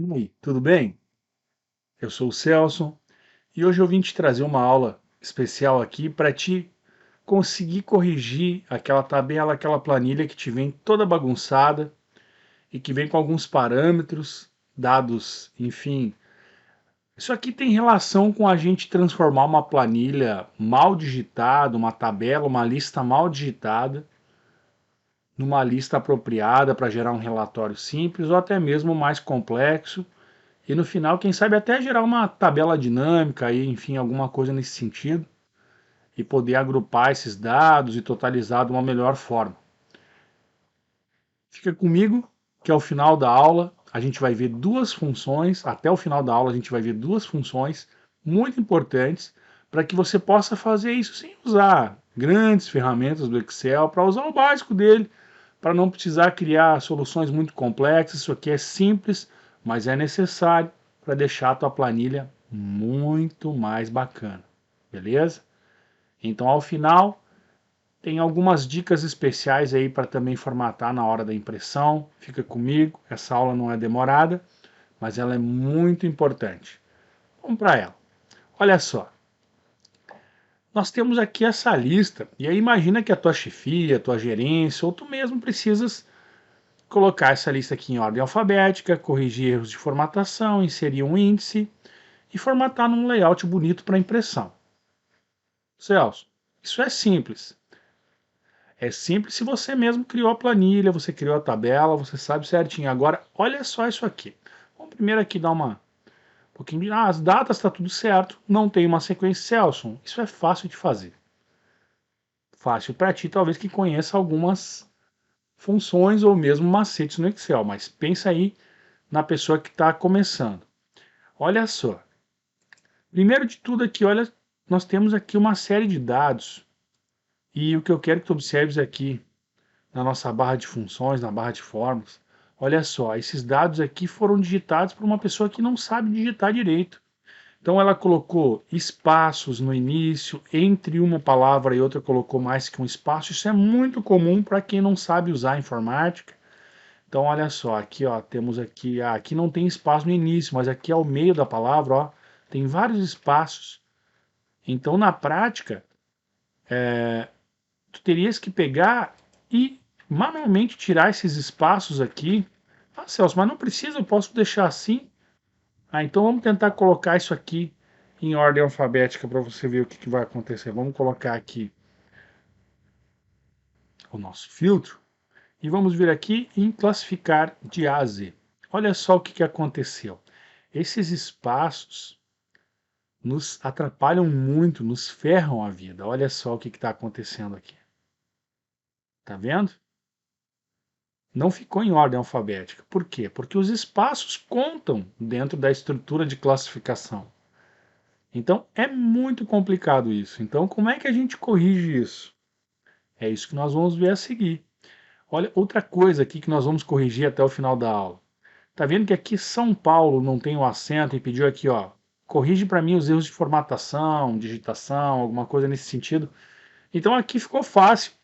E aí, tudo bem? Eu sou o Celso e hoje eu vim te trazer uma aula especial aqui para te conseguir corrigir aquela tabela, aquela planilha que te vem toda bagunçada e que vem com alguns parâmetros, dados, enfim. Isso aqui tem relação com a gente transformar uma planilha mal digitada, uma tabela, uma lista mal digitada, numa lista apropriada para gerar um relatório simples ou até mesmo mais complexo. E no final, quem sabe até gerar uma tabela dinâmica, aí, enfim, alguma coisa nesse sentido, e poder agrupar esses dados e totalizar de uma melhor forma. Fica comigo que ao final da aula a gente vai ver duas funções, até o final da aula a gente vai ver duas funções muito importantes para que você possa fazer isso sem usar grandes ferramentas do Excel, para usar o básico dele, para não precisar criar soluções muito complexas. Isso aqui é simples, mas é necessário para deixar a tua planilha muito mais bacana, beleza? Então, ao final, tem algumas dicas especiais aí para também formatar na hora da impressão. Fica comigo, essa aula não é demorada, mas ela é muito importante. Vamos para ela. Olha só, nós temos aqui essa lista, e aí imagina que a tua chefia, a tua gerência, ou tu mesmo precisas colocar essa lista aqui em ordem alfabética, corrigir erros de formatação, inserir um índice e formatar num layout bonito para impressão. Celso, isso é simples. É simples se você mesmo criou a planilha, você criou a tabela, você sabe certinho. Agora, olha só isso aqui. Vamos primeiro aqui dar um pouquinho de... as datas está tudo certo, não tem uma sequência Celso. Isso é fácil de fazer. Fácil para ti, talvez que conheça algumas funções ou mesmo macetes no Excel, mas pensa aí na pessoa que está começando. Olha só. Primeiro de tudo aqui, olha, nós temos aqui uma série de dados. E o que eu quero que tu observes aqui na nossa barra de funções, na barra de formas, olha só, esses dados aqui foram digitados por uma pessoa que não sabe digitar direito. Então ela colocou espaços no início, entre uma palavra e outra colocou mais que um espaço. Isso é muito comum para quem não sabe usar a informática. Então olha só, aqui ó, temos aqui, aqui não tem espaço no início, mas aqui ao meio da palavra, ó, tem vários espaços. Então na prática, tu terias que pegar e manualmente tirar esses espaços aqui. Ah, Celso, mas não precisa, eu posso deixar assim. Ah, então vamos tentar colocar isso aqui em ordem alfabética para você ver o que vai acontecer. Vamos colocar aqui o nosso filtro e vamos vir aqui em classificar de A a Z. Olha só o que aconteceu. Esses espaços nos atrapalham muito, nos ferram a vida. Olha só o que está acontecendo aqui. Tá vendo? Não ficou em ordem alfabética. Por quê? Porque os espaços contam dentro da estrutura de classificação. Então é muito complicado isso. Então como é que a gente corrige isso? É isso que nós vamos ver a seguir. Olha, outra coisa aqui que nós vamos corrigir até o final da aula. Tá vendo que aqui São Paulo não tem o acento e pediu aqui, ó, corrige para mim os erros de formatação, digitação, alguma coisa nesse sentido. Então aqui ficou fácil,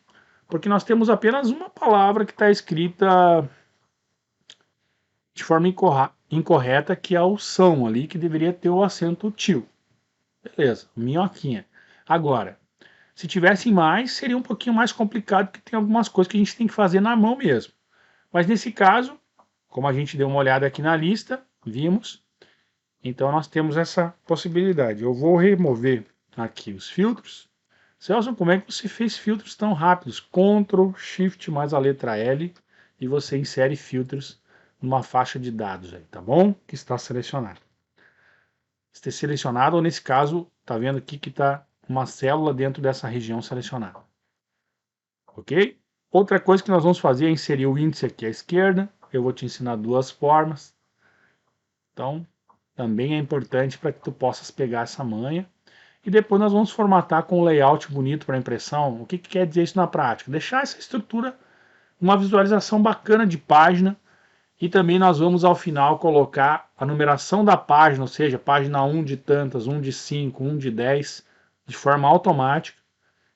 porque nós temos apenas uma palavra que está escrita de forma incorreta, que é o são ali, que deveria ter o acento tio. Beleza, minhoquinha. Agora, se tivessem mais, seria um pouquinho mais complicado, porque tem algumas coisas que a gente tem que fazer na mão mesmo. Mas nesse caso, como a gente deu uma olhada aqui na lista, vimos, então nós temos essa possibilidade. Eu vou remover aqui os filtros. Celso, como é que você fez filtros tão rápidos? Ctrl, Shift mais a letra L e você insere filtros numa faixa de dados aí, tá bom? Que está selecionado. Está selecionado, ou nesse caso, tá vendo aqui que está uma célula dentro dessa região selecionada. Ok? Outra coisa que nós vamos fazer é inserir o índice aqui à esquerda. Eu vou te ensinar duas formas. Então, também é importante para que tu possas pegar essa manha. E depois nós vamos formatar com um layout bonito para impressão. O que quer dizer isso na prática? Deixar essa estrutura, uma visualização bacana de página. E também nós vamos ao final colocar a numeração da página, ou seja, página 1 de tantas, 1 de 5, 1 de 10, de forma automática.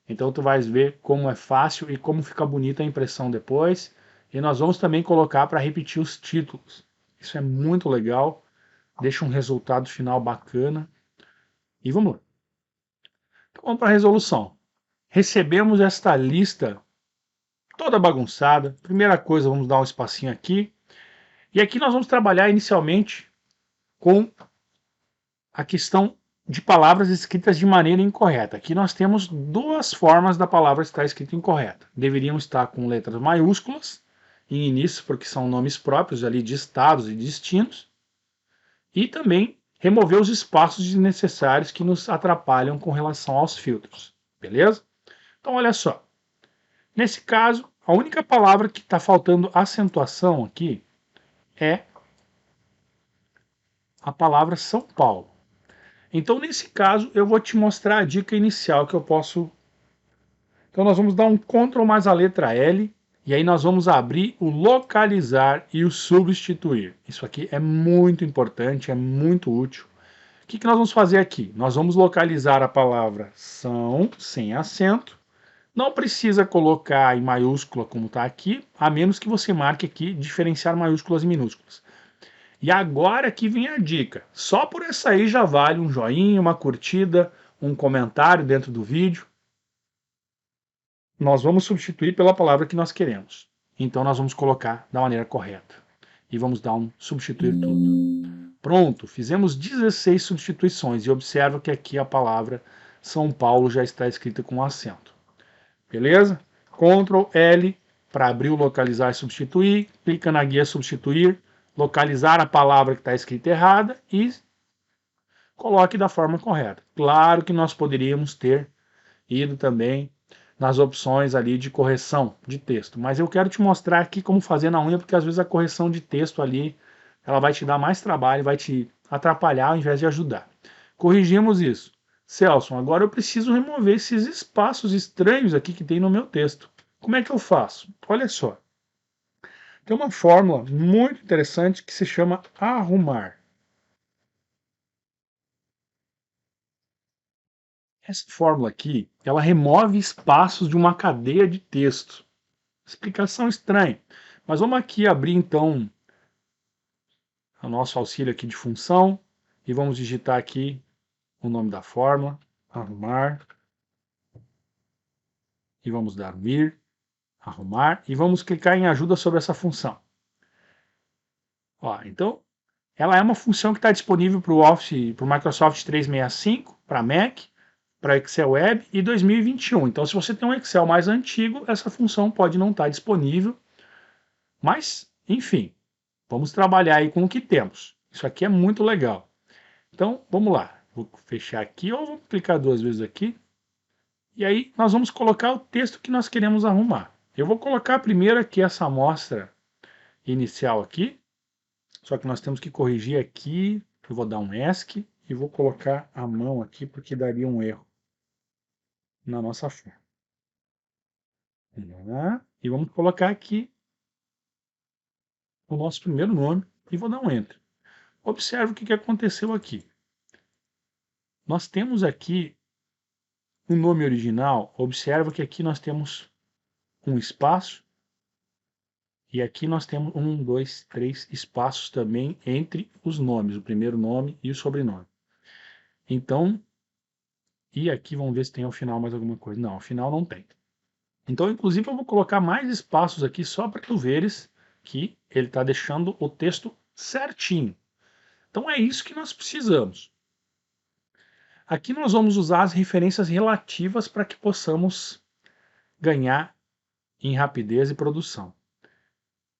Então tu vais ver como é fácil e como fica bonita a impressão depois. E nós vamos também colocar para repetir os títulos. Isso é muito legal, deixa um resultado final bacana. E vamos lá. Então vamos para a resolução. Recebemos esta lista toda bagunçada. Primeira coisa, vamos dar um espacinho aqui. E aqui nós vamos trabalhar inicialmente com a questão de palavras escritas de maneira incorreta. Aqui nós temos duas formas da palavra estar escrita incorreta. Deveriam estar com letras maiúsculas em início, porque são nomes próprios ali de estados e destinos, e também remover os espaços desnecessários que nos atrapalham com relação aos filtros. Beleza? Então olha só. Nesse caso, a única palavra que está faltando acentuação aqui é a palavra São Paulo. Então, nesse caso, eu vou te mostrar a dica inicial que eu posso. Então, nós vamos dar um Ctrl mais a letra L, e aí nós vamos abrir o localizar e o substituir. Isso aqui é muito importante, é muito útil. O que nós vamos fazer aqui? Nós vamos localizar a palavra são, sem acento. Não precisa colocar em maiúscula como está aqui, a menos que você marque aqui diferenciar maiúsculas e minúsculas. E agora que vem a dica. Só por essa aí já vale um joinha, uma curtida, um comentário dentro do vídeo. Nós vamos substituir pela palavra que nós queremos. Então nós vamos colocar da maneira correta. E vamos dar um substituir tudo. Pronto, fizemos 16 substituições. E observa que aqui a palavra São Paulo já está escrita com acento. Beleza? Ctrl L para abrir o localizar e substituir. Clica na guia substituir. Localizar a palavra que está escrita errada e coloque da forma correta. Claro que nós poderíamos ter ido também nas opções ali de correção de texto, mas eu quero te mostrar aqui como fazer na unha, porque às vezes a correção de texto ali, ela vai te dar mais trabalho, vai te atrapalhar ao invés de ajudar. Corrigimos isso. Celso, agora eu preciso remover esses espaços estranhos aqui que tem no meu texto. Como é que eu faço? Olha só. Tem uma fórmula muito interessante que se chama arrumar. Essa fórmula aqui, ela remove espaços de uma cadeia de texto. Explicação estranha. Mas vamos aqui abrir então o nosso auxílio aqui de função e vamos digitar aqui o nome da fórmula, arrumar, e vamos dar mir, arrumar, e vamos clicar em ajuda sobre essa função. Ó, então, ela é uma função que está disponível para o Office, para o Microsoft 365, para Mac, para Excel Web e 2021. Então, se você tem um Excel mais antigo, essa função pode não estar disponível. Mas, enfim, vamos trabalhar aí com o que temos. Isso aqui é muito legal. Então, vamos lá. Vou fechar aqui ou vou clicar duas vezes aqui. E aí, nós vamos colocar o texto que nós queremos arrumar. Eu vou colocar primeiro aqui essa amostra inicial aqui. Só que nós temos que corrigir aqui. Eu vou dar um ESC e vou colocar a mão aqui porque daria um erro na nossa forma. E vamos colocar aqui o nosso primeiro nome e vou dar um Enter. Observe o que aconteceu aqui. Nós temos aqui o nome original. Observa que aqui nós temos um espaço e aqui nós temos 1, 2, 3 espaços também entre os nomes, o primeiro nome e o sobrenome. Então, e aqui vamos ver se tem ao final mais alguma coisa. Não, ao final não tem. Então, inclusive, eu vou colocar mais espaços aqui só para tu veres que ele está deixando o texto certinho. Então, é isso que nós precisamos. Aqui nós vamos usar as referências relativas para que possamos ganhar em rapidez e produção.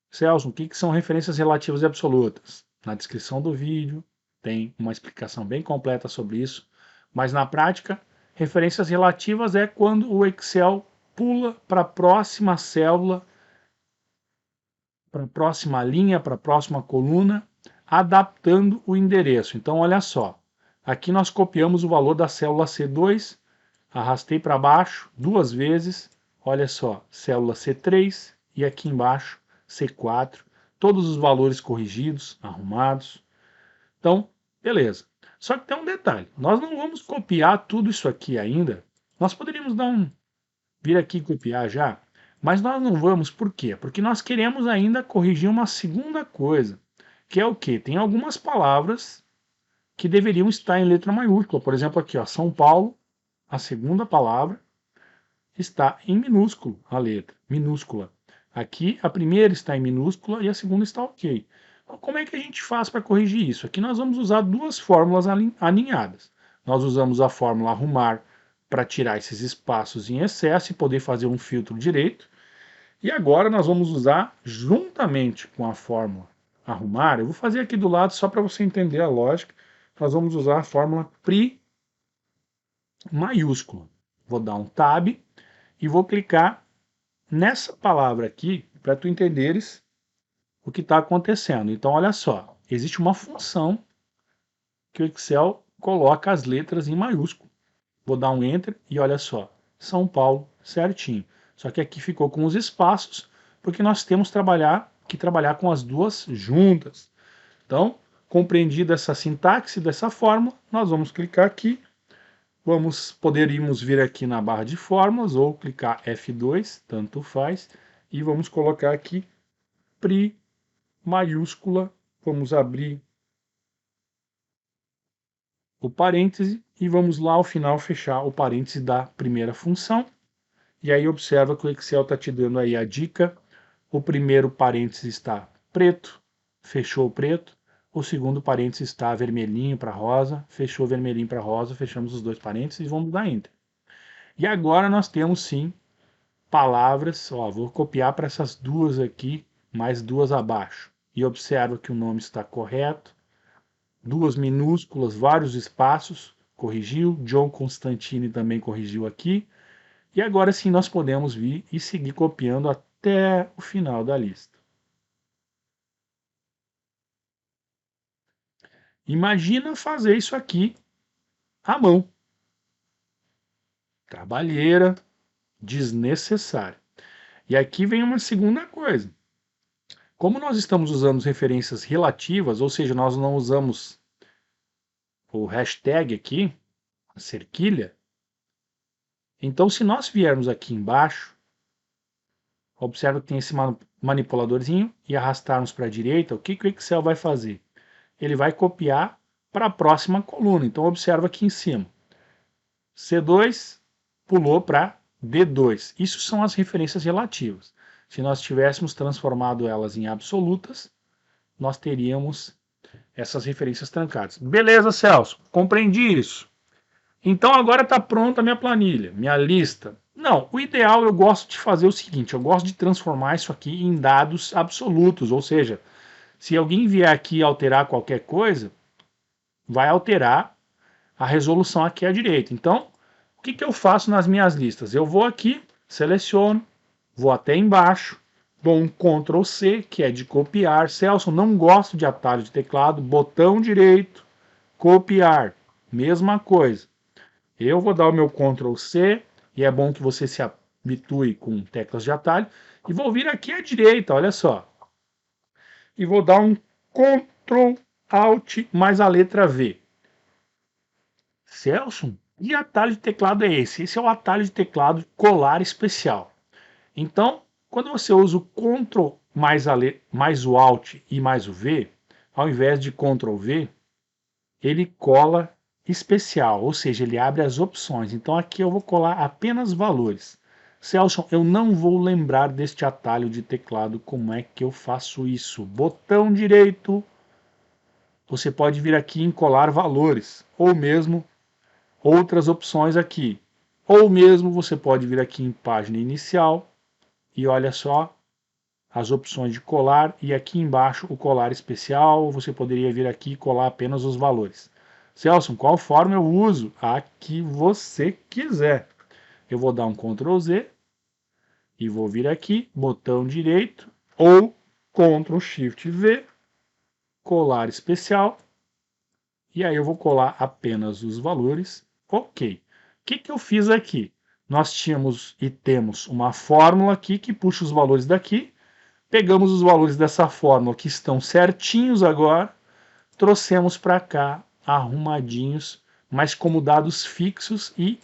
Celso, o que são referências relativas e absolutas? Na descrição do vídeo tem uma explicação bem completa sobre isso, mas na prática, referências relativas é quando o Excel pula para a próxima célula, para a próxima linha, para a próxima coluna, adaptando o endereço. Então, olha só, aqui nós copiamos o valor da célula C2, arrastei para baixo duas vezes, olha só, célula C3 e aqui embaixo C4, todos os valores corrigidos, arrumados. Então, beleza. Só que tem um detalhe, nós não vamos copiar tudo isso aqui ainda. Nós poderíamos vir aqui e copiar já, mas nós não vamos, por quê? Porque nós queremos ainda corrigir uma segunda coisa, que é o quê? Tem algumas palavras que deveriam estar em letra maiúscula. Por exemplo, aqui, ó, São Paulo, a segunda palavra está em minúsculo, a letra, minúscula. Aqui a primeira está em minúscula e a segunda está ok. Então, como é que a gente faz para corrigir isso? Aqui nós vamos usar duas fórmulas alinhadas. Nós usamos a fórmula arrumar para tirar esses espaços em excesso e poder fazer um filtro direito. E agora nós vamos usar, juntamente com a fórmula arrumar, eu vou fazer aqui do lado só para você entender a lógica, nós vamos usar a fórmula pri maiúscula. Vou dar um tab e vou clicar nessa palavra aqui para tu entenderes o que está acontecendo. Então, olha só, existe uma função que o Excel coloca as letras em maiúsculo. Vou dar um Enter e olha só, São Paulo certinho. Só que aqui ficou com os espaços, porque nós temos que trabalhar com as duas juntas. Então, compreendida essa sintaxe dessa forma, nós vamos clicar aqui. Poderíamos vir aqui na barra de fórmulas ou clicar F2, tanto faz, e vamos colocar aqui pri maiúscula, vamos abrir o parêntese e vamos lá ao final fechar o parêntese da primeira função. E aí observa que o Excel está te dando aí a dica, o primeiro parêntese está preto, fechou o preto, o segundo parêntese está vermelhinho para rosa, fechou vermelhinho para rosa, fechamos os dois parênteses e vamos dar Enter. E agora nós temos sim palavras, ó, vou copiar para essas duas aqui, mais duas abaixo. E observa que o nome está correto, duas minúsculas, vários espaços, corrigiu, John Constantine também corrigiu aqui. E agora sim nós podemos vir e seguir copiando até o final da lista. Imagina fazer isso aqui à mão. Trabalheira, desnecessária. E aqui vem uma segunda coisa. Como nós estamos usando referências relativas, ou seja, nós não usamos o hashtag aqui, a cerquilha, então se nós viermos aqui embaixo, observa que tem esse manipuladorzinho e arrastarmos para a direita, o que o Excel vai fazer? Ele vai copiar para a próxima coluna. Então observa aqui em cima. C2 pulou para D2. Isso são as referências relativas. Se nós tivéssemos transformado elas em absolutas, nós teríamos essas referências trancadas. Beleza, Celso, compreendi isso. Então agora está pronta a minha planilha, minha lista. Não, o ideal eu gosto de fazer o seguinte, eu gosto de transformar isso aqui em dados absolutos, ou seja, se alguém vier aqui alterar qualquer coisa, vai alterar a resolução aqui à direita. Então, o que eu faço nas minhas listas? Eu vou aqui, seleciono, vou até embaixo, dou um Ctrl C, que é de copiar. Celso, não gosto de atalho de teclado, botão direito, copiar, mesma coisa. Eu vou dar o meu Ctrl C, e é bom que você se habitue com teclas de atalho, e vou vir aqui à direita, olha só. E vou dar um Ctrl Alt mais a letra V. Celso, e atalho de teclado é esse? Esse é o atalho de teclado colar especial. Então, quando você usa o Ctrl mais o Alt e mais o V, ao invés de Ctrl V, ele cola especial, ou seja, ele abre as opções. Então aqui eu vou colar apenas valores. Celso, eu não vou lembrar deste atalho de teclado, como é que eu faço isso? Botão direito, você pode vir aqui em colar valores, ou mesmo outras opções aqui. Ou mesmo você pode vir aqui em página inicial e olha só as opções de colar e aqui embaixo o colar especial. Você poderia vir aqui e colar apenas os valores. Celso, qual forma eu uso? A que você quiser. Eu vou dar um Ctrl Z e vou vir aqui, botão direito ou Ctrl Shift V, colar especial. E aí eu vou colar apenas os valores. Ok. O que eu fiz aqui? Nós tínhamos e temos uma fórmula aqui que puxa os valores daqui. Pegamos os valores dessa fórmula que estão certinhos agora, trouxemos para cá arrumadinhos, mas como dados fixos e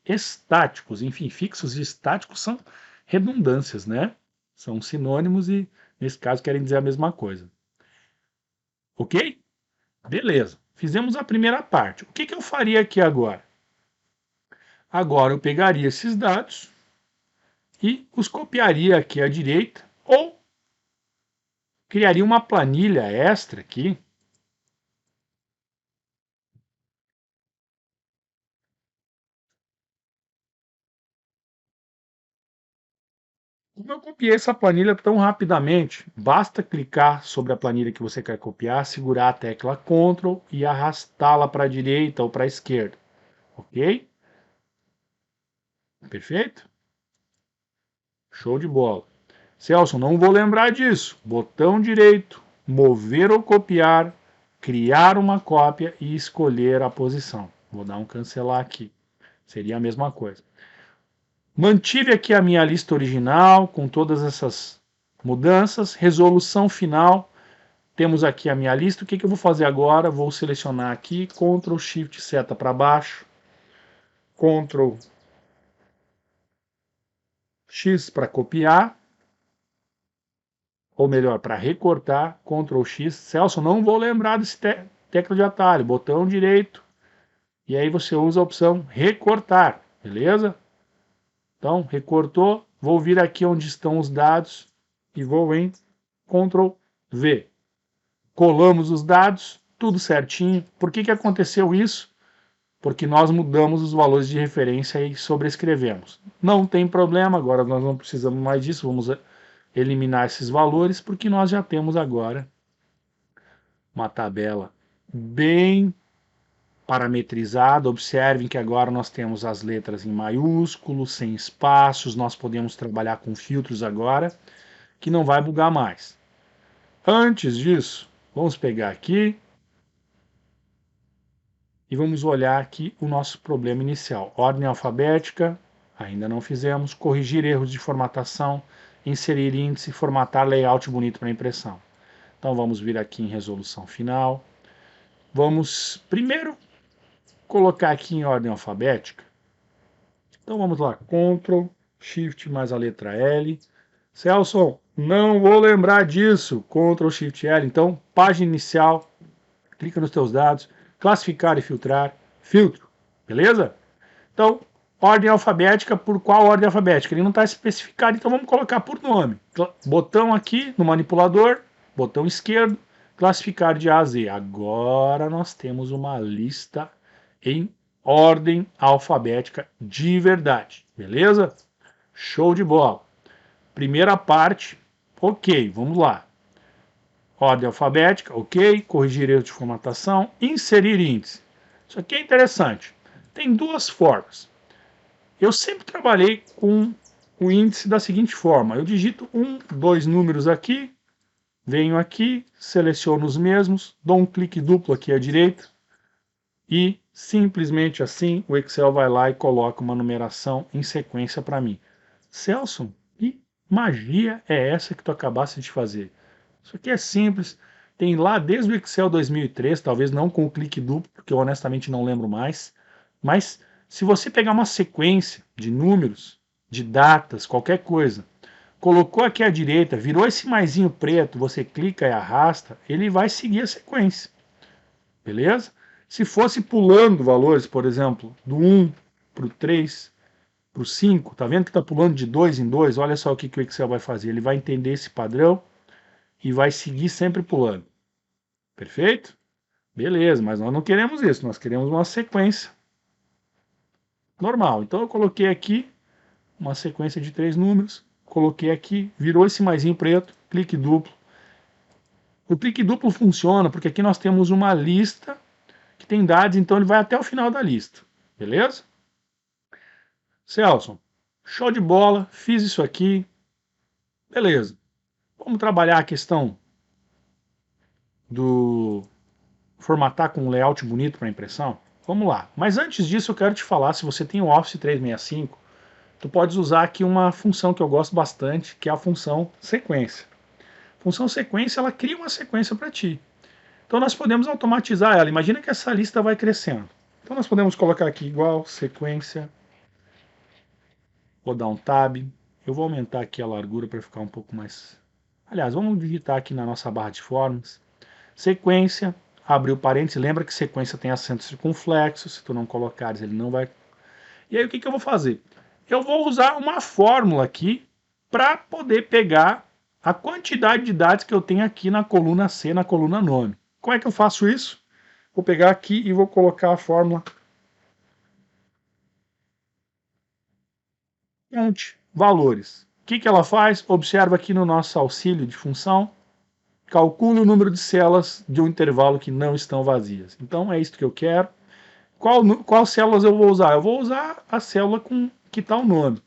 estáticos. Enfim, fixos e estáticos são redundâncias, né? São sinônimos e, nesse caso, querem dizer a mesma coisa. Ok? Beleza. Fizemos a primeira parte. O que eu faria aqui agora? Agora eu pegaria esses dados e os copiaria aqui à direita ou criaria uma planilha extra aqui. Como eu copiei essa planilha tão rapidamente, basta clicar sobre a planilha que você quer copiar, segurar a tecla Ctrl e arrastá-la para a direita ou para a esquerda. Ok? Perfeito? Show de bola. Celso, não vou lembrar disso. Botão direito, mover ou copiar, criar uma cópia e escolher a posição. Vou dar um cancelar aqui. Seria a mesma coisa. Mantive aqui a minha lista original com todas essas mudanças. Resolução final. Temos aqui a minha lista. O que eu vou fazer agora? Vou selecionar aqui, Ctrl Shift seta para baixo, Ctrl X para copiar, ou melhor, para recortar, Ctrl X. Celso, não vou lembrar desse tecla de atalho, botão direito, e aí você usa a opção recortar, beleza? Então, recortou, vou vir aqui onde estão os dados e vou em Ctrl V. Colamos os dados, tudo certinho. Por que aconteceu isso? Porque nós mudamos os valores de referência e sobrescrevemos. Não tem problema, agora nós não precisamos mais disso, vamos eliminar esses valores, porque nós já temos agora uma tabela bem parametrizada. Observem que agora nós temos as letras em maiúsculo, sem espaços, nós podemos trabalhar com filtros agora, que não vai bugar mais. Antes disso, vamos pegar aqui e vamos olhar aqui o nosso problema inicial. Ordem alfabética, ainda não fizemos. Corrigir erros de formatação, inserir índice, formatar layout bonito para impressão. Então vamos vir aqui em resolução final. Vamos primeiro colocar aqui em ordem alfabética. Então vamos lá, Ctrl, Shift mais a letra L. Celso, não vou lembrar disso. Ctrl, Shift, L. Então, página inicial, clica nos teus dados, classificar e filtrar, filtro, beleza? Então, ordem alfabética, por qual ordem alfabética? Ele não está especificado, então vamos colocar por nome. Botão aqui no manipulador, botão esquerdo, classificar de A a Z. Agora nós temos uma lista em ordem alfabética de verdade, beleza? Show de bola. Primeira parte, ok, vamos lá. Ordem alfabética, ok. Corrigir erro de formatação, inserir índice. Isso aqui é interessante. Tem duas formas. Eu sempre trabalhei com o índice da seguinte forma. Eu digito dois números aqui, venho aqui, seleciono os mesmos, dou um clique duplo aqui à direita e simplesmente assim o Excel vai lá e coloca uma numeração em sequência para mim. Celso, que magia é essa que tu acabaste de fazer? Isso aqui é simples, tem lá desde o Excel 2003, talvez não com o clique duplo, porque eu honestamente não lembro mais, mas se você pegar uma sequência de números, de datas, qualquer coisa, colocou aqui à direita, virou esse maisinho preto, você clica e arrasta, ele vai seguir a sequência, beleza? Se fosse pulando valores, por exemplo, do 1 para o 3, para o 5, tá vendo que está pulando de 2 em 2? Olha só o que o Excel vai fazer, ele vai entender esse padrão e vai seguir sempre pulando. Perfeito? Beleza, mas nós não queremos isso, nós queremos uma sequência normal. Então eu coloquei aqui uma sequência de 3 números, coloquei aqui, virou esse maisinho preto, clique duplo. O clique duplo funciona porque aqui nós temos uma lista que tem dados, então ele vai até o final da lista. Beleza? Celso, show de bola, fiz isso aqui. Beleza. Vamos trabalhar a questão do formatar com um layout bonito para impressão? Vamos lá. Mas antes disso eu quero te falar, se você tem o Office 365, tu podes usar aqui uma função que eu gosto bastante, que é a função sequência. A função sequência, ela cria uma sequência para ti. Então nós podemos automatizar ela. Imagina que essa lista vai crescendo. Então nós podemos colocar aqui igual, sequência, vou dar um tab, eu vou aumentar aqui a largura para ficar um pouco mais... Aliás, vamos digitar aqui na nossa barra de formas, Sequência, abriu parênteses, lembra que sequência tem acento circunflexo, se tu não colocares ele não vai... E aí o que eu vou fazer? Eu vou usar uma fórmula aqui para poder pegar a quantidade de dados que eu tenho aqui na coluna C, na coluna nome. Como é que eu faço isso? Vou pegar aqui e vou colocar a fórmula fonte valores. O que ela faz? Observa aqui no nosso auxílio de função, calcule o número de células de um intervalo que não estão vazias. Então é isso que eu quero. Qual células eu vou usar? Eu vou usar a célula com que está o nome.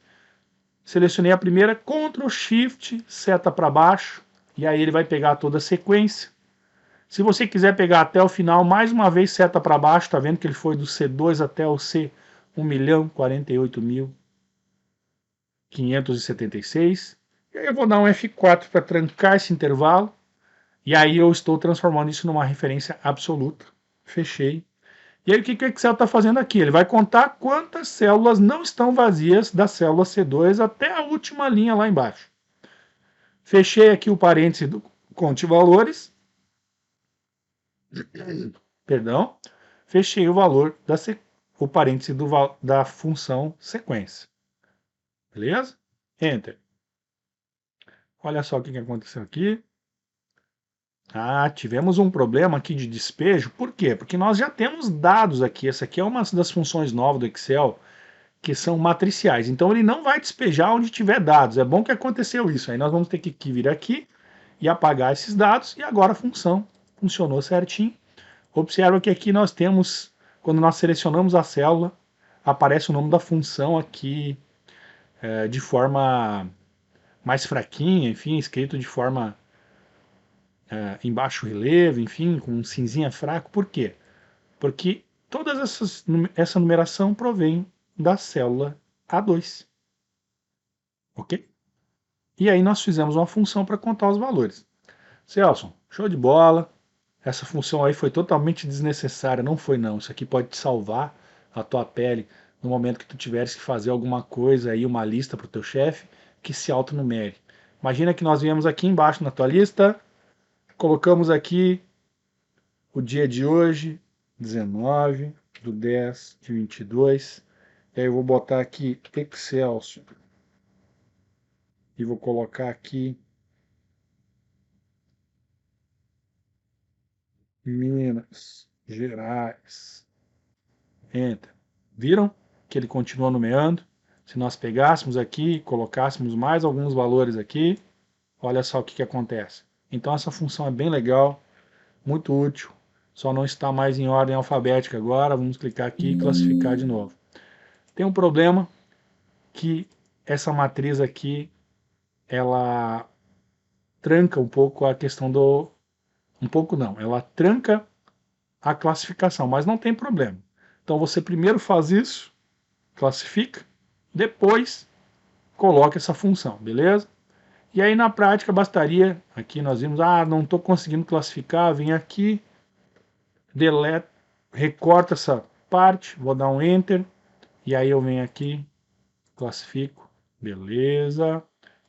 Selecionei a primeira, Ctrl Shift, seta para baixo, e aí ele vai pegar toda a sequência. Se você quiser pegar até o final, mais uma vez seta para baixo, tá vendo que ele foi do C2 até o C 1.048.576. E aí eu vou dar um F4 para trancar esse intervalo, e aí eu estou transformando isso numa referência absoluta. Fechei. E aí o que o Excel está fazendo aqui? Ele vai contar quantas células não estão vazias da célula C2 até a última linha lá embaixo. Fechei aqui o parêntese do conte valores. Perdão. Fechei o valor o parêntese da função sequência. Beleza? Enter. Olha só o que aconteceu aqui. Ah, tivemos um problema aqui de despejo. Por quê? Porque nós já temos dados aqui. Essa aqui é uma das funções novas do Excel, que são matriciais. Então ele não vai despejar onde tiver dados. É bom que aconteceu isso. Aí nós vamos ter que vir aqui e apagar esses dados. E agora a função funcionou certinho. Observa que aqui nós temos, quando nós selecionamos a célula, aparece o nome da função aqui de forma mais fraquinha, enfim, escrito de forma em baixo relevo, enfim, com um cinzinha fraco. Por quê? Porque toda essa numeração provém da célula A2. Ok? E aí nós fizemos uma função para contar os valores. Celso, show de bola. Essa função aí foi totalmente desnecessária. Não foi não. Isso aqui pode te salvar a tua pele no momento que tu tiveres que fazer alguma coisa aí, uma lista para o teu chefe, que se autonumere. Imagina que nós viemos aqui embaixo na tua lista, colocamos aqui o dia de hoje, 19/10/22. E aí eu vou botar aqui Excelsior. E vou colocar aqui Minas Gerais. Enter. Viram que ele continua nomeando? Se nós pegássemos aqui e colocássemos mais alguns valores aqui, olha só o que acontece. Então essa função é bem legal, muito útil, só não está mais em ordem alfabética agora. Vamos clicar aqui e classificar de novo. Tem um problema que essa matriz aqui, ela tranca um pouco a questão do... Um pouco não, ela tranca a classificação, mas não tem problema. Então você primeiro faz isso, classifica, depois coloca essa função, beleza? E aí na prática bastaria, aqui nós vimos, não estou conseguindo classificar, vem aqui, delete, recorta essa parte, vou dar um Enter, e aí eu venho aqui, classifico, beleza,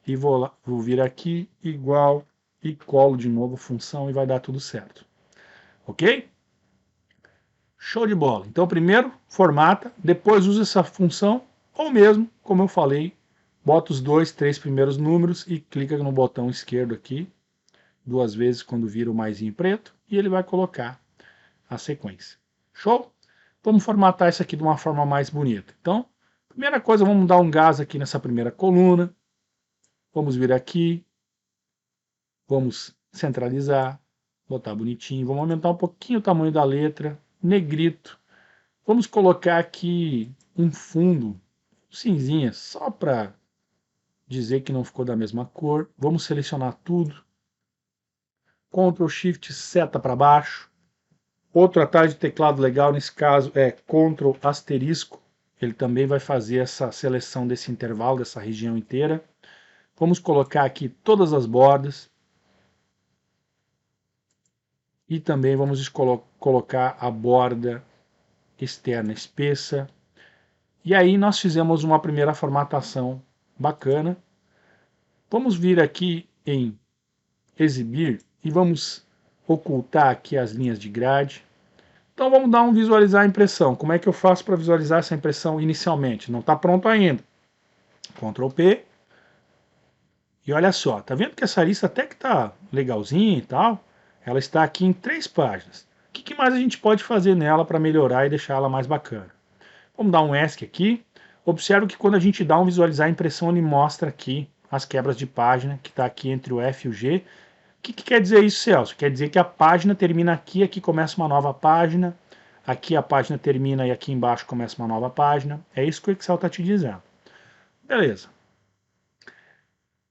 e vou vir aqui, igual, e colo de novo a função e vai dar tudo certo. Ok? Show de bola. Então primeiro formata, depois usa essa função, ou mesmo, como eu falei, bota os 2, 3 primeiros números e clica no botão esquerdo aqui, 2 vezes quando vira o maisinho preto, e ele vai colocar a sequência. Show? Vamos formatar isso aqui de uma forma mais bonita. Então, primeira coisa, vamos dar um gás aqui nessa primeira coluna, vamos vir aqui, vamos centralizar, botar bonitinho, vamos aumentar um pouquinho o tamanho da letra, negrito. Vamos colocar aqui um fundo cinzinha, só para dizer que não ficou da mesma cor. Vamos selecionar tudo. Ctrl Shift seta para baixo. Outro atalho de teclado legal nesse caso é Ctrl asterisco. Ele também vai fazer essa seleção desse intervalo, dessa região inteira. Vamos colocar aqui todas as bordas. E também vamos colocar a borda externa espessa. E aí nós fizemos uma primeira formatação bacana. Vamos vir aqui em exibir e vamos ocultar aqui as linhas de grade. Então vamos dar um visualizar a impressão. Como é que eu faço para visualizar essa impressão inicialmente? Não está pronto ainda. Ctrl P. E olha só, tá vendo que essa lista até que tá legalzinha e tal? Ela está aqui em 3 páginas. O que mais a gente pode fazer nela para melhorar e deixar ela mais bacana? Vamos dar um ESC aqui. Observe que quando a gente dá um visualizar a impressão, ele mostra aqui as quebras de página, que está aqui entre o F e o G. O que quer dizer isso, Celso? Quer dizer que a página termina aqui, aqui começa uma nova página, aqui a página termina e aqui embaixo começa uma nova página. É isso que o Excel está te dizendo. Beleza.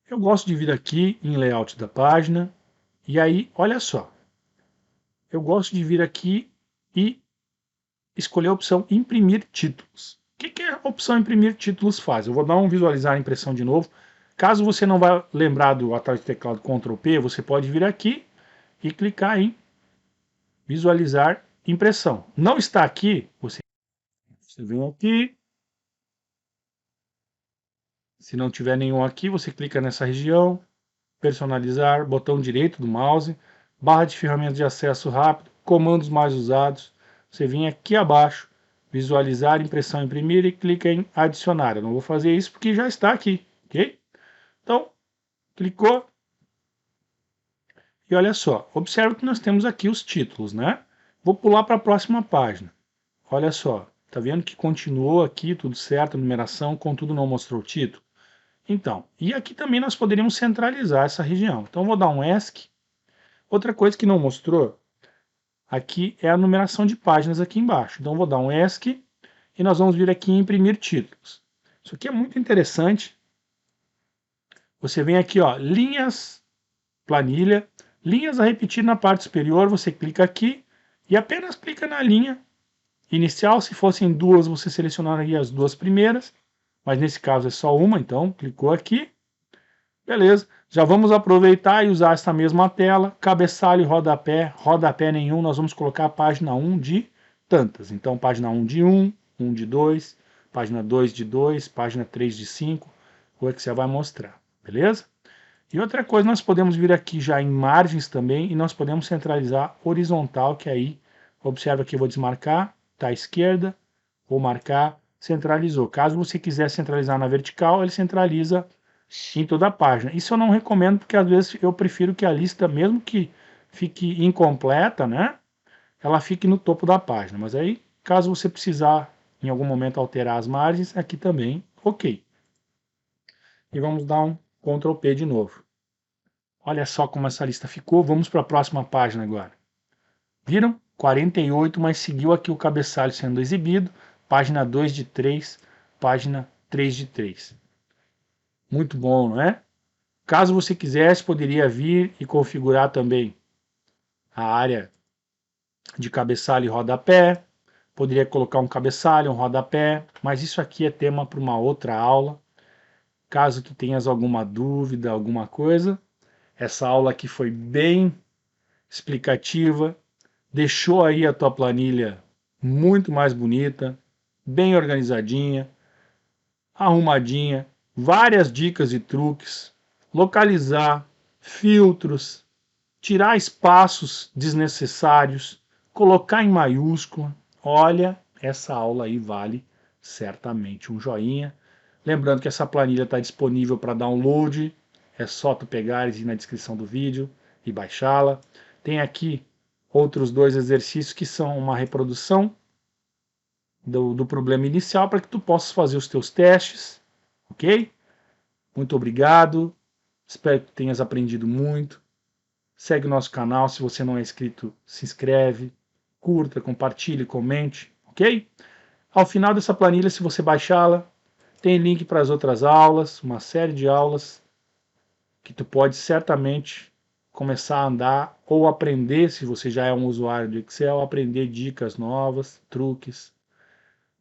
Eu gosto de vir aqui em layout da página, e aí, olha só. Eu gosto de vir aqui e escolher a opção imprimir títulos. O que a opção imprimir títulos faz? Eu vou dar um visualizar a impressão de novo. Caso você não vá lembrar do atalho de teclado Ctrl P, você pode vir aqui e clicar em visualizar impressão. Não está aqui, você vem aqui. Se não tiver nenhum aqui, você clica nessa região, personalizar, botão direito do mouse, barra de ferramentas de acesso rápido, comandos mais usados. Você vem aqui abaixo, visualizar, impressão, imprimir e clica em adicionar. Eu não vou fazer isso porque já está aqui, ok? Então, clicou. E olha só, observe que nós temos aqui os títulos, né? Vou pular para a próxima página. Olha só, tá vendo que continuou aqui tudo certo, a numeração, contudo não mostrou o título? Então, e aqui também nós poderíamos centralizar essa região. Então, vou dar um ESC. Outra coisa que não mostrou aqui é a numeração de páginas aqui embaixo. Então, vou dar um ESC e nós vamos vir aqui em imprimir títulos. Isso aqui é muito interessante. Você vem aqui, ó, linhas, planilha, linhas a repetir na parte superior, você clica aqui e apenas clica na linha inicial. Se fossem duas, você selecionaria as duas primeiras, mas nesse caso é só uma, então clicou aqui. Beleza, já vamos aproveitar e usar essa mesma tela, cabeçalho e rodapé nenhum, nós vamos colocar a página 1 de tantas. Então, página 1 de 1, 1 de 2, página 2 de 2, página 3 de 5, o Excel vai mostrar, beleza? E outra coisa, nós podemos vir aqui já em margens também, e nós podemos centralizar horizontal, que aí, observa que eu vou desmarcar, tá à esquerda, vou marcar, centralizou. Caso você quiser centralizar na vertical, ele centraliza em toda a página. Isso eu não recomendo, porque às vezes eu prefiro que a lista, mesmo que fique incompleta, né, ela fique no topo da página. Mas aí, caso você precisar em algum momento alterar as margens, aqui também, ok. E vamos dar um Ctrl P de novo. Olha só como essa lista ficou. Vamos para a próxima página agora. Viram? 48, mas seguiu aqui o cabeçalho sendo exibido. Página 2 de 3, página 3 de 3. Muito bom, não é? Caso você quisesse, poderia vir e configurar também a área de cabeçalho e rodapé. Poderia colocar um cabeçalho, um rodapé, mas isso aqui é tema para uma outra aula. Caso tu tenhas alguma dúvida, alguma coisa, essa aula aqui foi bem explicativa, deixou aí a tua planilha muito mais bonita, bem organizadinha, arrumadinha, várias dicas e truques, localizar, filtros, tirar espaços desnecessários, colocar em maiúscula. Olha, essa aula aí vale certamente um joinha. Lembrando que essa planilha está disponível para download, é só tu pegares e ir na descrição do vídeo e baixá-la. Tem aqui outros dois exercícios que são uma reprodução do problema inicial para que tu possas fazer os teus testes, ok? Muito obrigado, espero que tenhas aprendido muito. Segue o nosso canal, se você não é inscrito, se inscreve, curta, compartilhe, comente, ok? Ao final dessa planilha, se você baixá-la, tem link para as outras aulas, uma série de aulas que tu pode certamente começar a andar ou aprender, se você já é um usuário do Excel, aprender dicas novas, truques.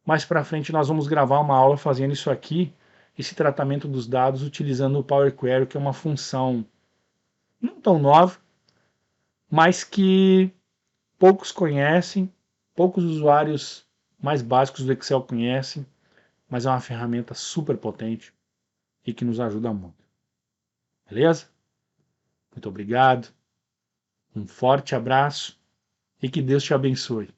Mais para frente nós vamos gravar uma aula fazendo isso aqui, esse tratamento dos dados utilizando o Power Query, que é uma função não tão nova, mas que poucos conhecem, poucos usuários mais básicos do Excel conhecem, mas é uma ferramenta super potente e que nos ajuda muito. Beleza? Muito obrigado. Um forte abraço e que Deus te abençoe.